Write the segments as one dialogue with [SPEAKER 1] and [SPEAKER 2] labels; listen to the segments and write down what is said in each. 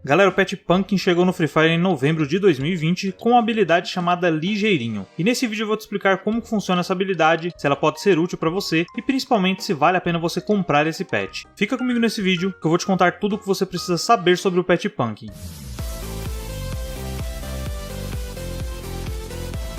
[SPEAKER 1] Galera, o Pet Pumpkin chegou no Free Fire em novembro de 2020 com uma habilidade chamada Ligeirinho. E nesse vídeo eu vou te explicar como que funciona essa habilidade, se ela pode ser útil para você e principalmente se vale a pena você comprar esse pet. Fica comigo nesse vídeo que eu vou te contar tudo o que você precisa saber sobre o Pet Pumpkin.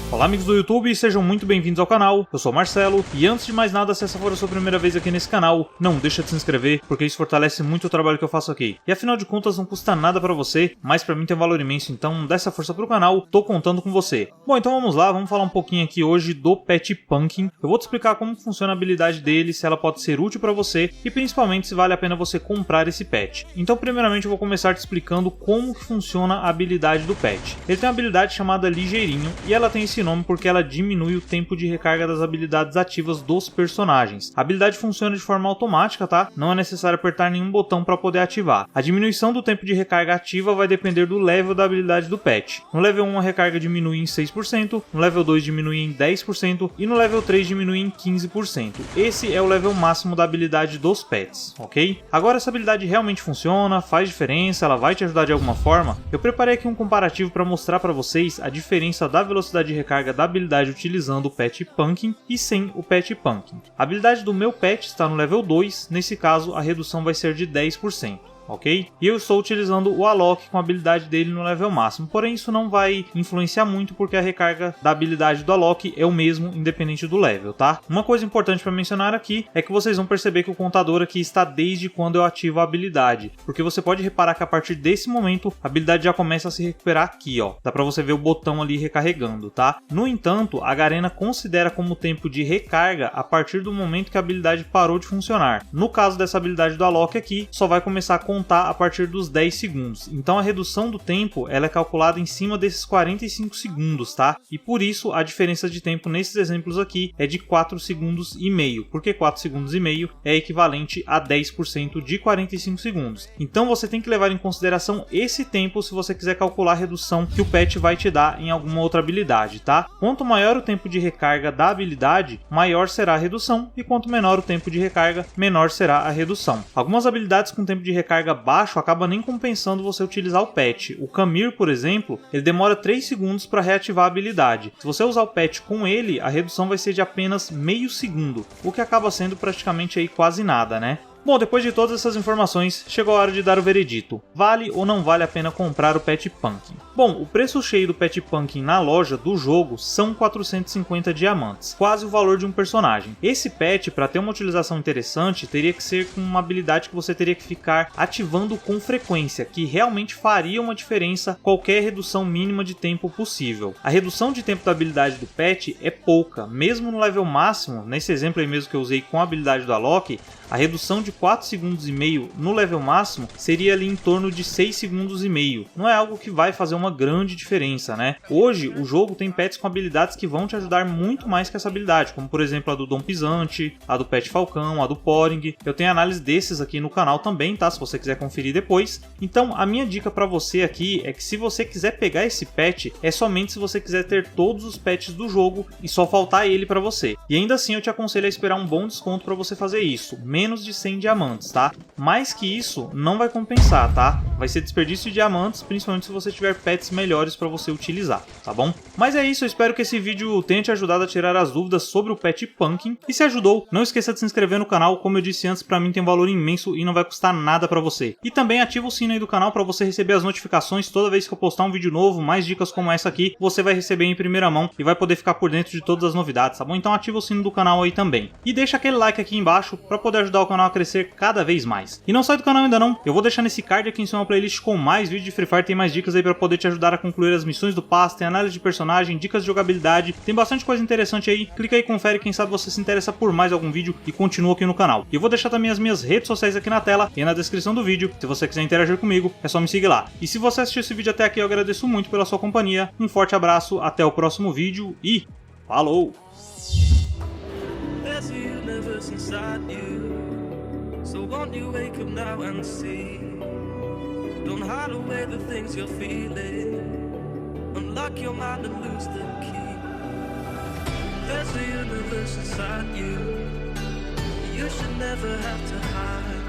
[SPEAKER 1] Olá amigos do YouTube, sejam muito bem-vindos ao canal, eu sou o Marcelo, e antes de mais nada, se essa for a sua primeira vez aqui nesse canal, não deixa de se inscrever, porque isso fortalece muito o trabalho que eu faço aqui. E afinal de contas não custa nada pra você, mas pra mim tem um valor imenso, então dá essa força pro canal, tô contando com você. Bom, então vamos lá, vamos falar um pouquinho aqui hoje do Pet Pumpkin. Eu vou te explicar como funciona a habilidade dele, se ela pode ser útil pra você, e principalmente se vale a pena você comprar esse pet. Então primeiramente eu vou começar te explicando como que funciona a habilidade do pet. Ele tem uma habilidade chamada Ligeirinho, e ela tem esse nome porque ela diminui o tempo de recarga das habilidades ativas dos personagens. A habilidade funciona de forma automática, tá? Não é necessário apertar nenhum botão para poder ativar. A diminuição do tempo de recarga ativa vai depender do level da habilidade do pet. No level 1 a recarga diminui em 6%, no level 2 diminui em 10% e no level 3 diminui em 15%. Esse é o level máximo da habilidade dos pets, ok? Agora essa habilidade realmente funciona, faz diferença, ela vai te ajudar de alguma forma? Eu preparei aqui um comparativo para mostrar para vocês a diferença da velocidade de recarga da habilidade utilizando o Pet Pumpkin e sem o Pet Pumpkin. A habilidade do meu pet está no level 2, nesse caso a redução vai ser de 10%. Ok? E eu estou utilizando o Alok com a habilidade dele no level máximo, porém isso não vai influenciar muito porque a recarga da habilidade do Alok é o mesmo independente do level, tá? Uma coisa importante para mencionar aqui é que vocês vão perceber que o contador aqui está desde quando eu ativo a habilidade, porque você pode reparar que a partir desse momento a habilidade já começa a se recuperar aqui, ó. Dá para você ver o botão ali recarregando, tá? No entanto, a Garena considera como tempo de recarga a partir do momento que a habilidade parou de funcionar. No caso dessa habilidade do Alok aqui, só vai começar a contar a partir dos 10 segundos. Então a redução do tempo ela é calculada em cima desses 45 segundos, tá? E por isso a diferença de tempo nesses exemplos aqui é de 4 segundos e meio, porque 4 segundos e meio é equivalente a 10% de 45 segundos. Então você tem que levar em consideração esse tempo se você quiser calcular a redução que o pet vai te dar em alguma outra habilidade, tá? Quanto maior o tempo de recarga da habilidade, maior será a redução, e quanto menor o tempo de recarga, menor será a redução. Algumas habilidades com tempo de recarga baixo acaba nem compensando você utilizar o pet. O Camir, por exemplo, ele demora 3 segundos para reativar a habilidade. Se você usar o pet com ele, a redução vai ser de apenas meio segundo, o que acaba sendo praticamente aí quase nada, né? Bom, depois de todas essas informações, chegou a hora de dar o veredito. Vale ou não vale a pena comprar o Pet Pumpkin? Bom, o preço cheio do Pet Pumpkin na loja do jogo são 450 diamantes, quase o valor de um personagem. Esse pet, para ter uma utilização interessante, teria que ser com uma habilidade que você teria que ficar ativando com frequência, que realmente faria uma diferença qualquer redução mínima de tempo possível. A redução de tempo da habilidade do pet é pouca, mesmo no level máximo, nesse exemplo aí mesmo que eu usei com a habilidade do Alok, a redução de 4 segundos e meio no level máximo seria ali em torno de 6 segundos e meio. Não é algo que vai fazer uma grande diferença, né? Hoje o jogo tem pets com habilidades que vão te ajudar muito mais que essa habilidade, como por exemplo a do Dom Pisante, a do Pet Falcão, a do Poring. Eu tenho análise desses aqui no canal também, tá? Se você quiser conferir depois. Então a minha dica para você aqui é que se você quiser pegar esse pet, é somente se você quiser ter todos os pets do jogo e só faltar ele para você. E ainda assim eu te aconselho a esperar um bom desconto para você fazer isso. Menos de 100 diamantes, tá? Mais que isso não vai compensar, tá? Vai ser desperdício de diamantes, principalmente se você tiver pets melhores para você utilizar, tá bom? Mas é isso, eu espero que esse vídeo tenha te ajudado a tirar as dúvidas sobre o Pet Pumpkin. E se ajudou, não esqueça de se inscrever no canal, como eu disse antes, para mim tem um valor imenso e não vai custar nada para você. E também ativa o sino aí do canal para você receber as notificações toda vez que eu postar um vídeo novo, mais dicas como essa aqui, você vai receber em primeira mão e vai poder ficar por dentro de todas as novidades, tá bom? Então ativa o sino do canal aí também. E deixa aquele like aqui embaixo para poder ajudar o canal a crescer cada vez mais. E não sai do canal ainda não, eu vou deixar nesse card aqui em cima uma playlist com mais vídeos de Free Fire, tem mais dicas aí para poder te ajudar a concluir as missões do passe, tem análise de personagem, dicas de jogabilidade, tem bastante coisa interessante aí, clica aí, confere, quem sabe você se interessa por mais algum vídeo e continua aqui no canal. E eu vou deixar também as minhas redes sociais aqui na tela e na descrição do vídeo, se você quiser interagir comigo, é só me seguir lá. E se você assistiu esse vídeo até aqui, eu agradeço muito pela sua companhia, um forte abraço, até o próximo vídeo e falou!
[SPEAKER 2] So won't you wake up now and see? Don't hide away the things you're feeling. Unlock your mind and lose the key. There's a universe inside you. You should never have to hide.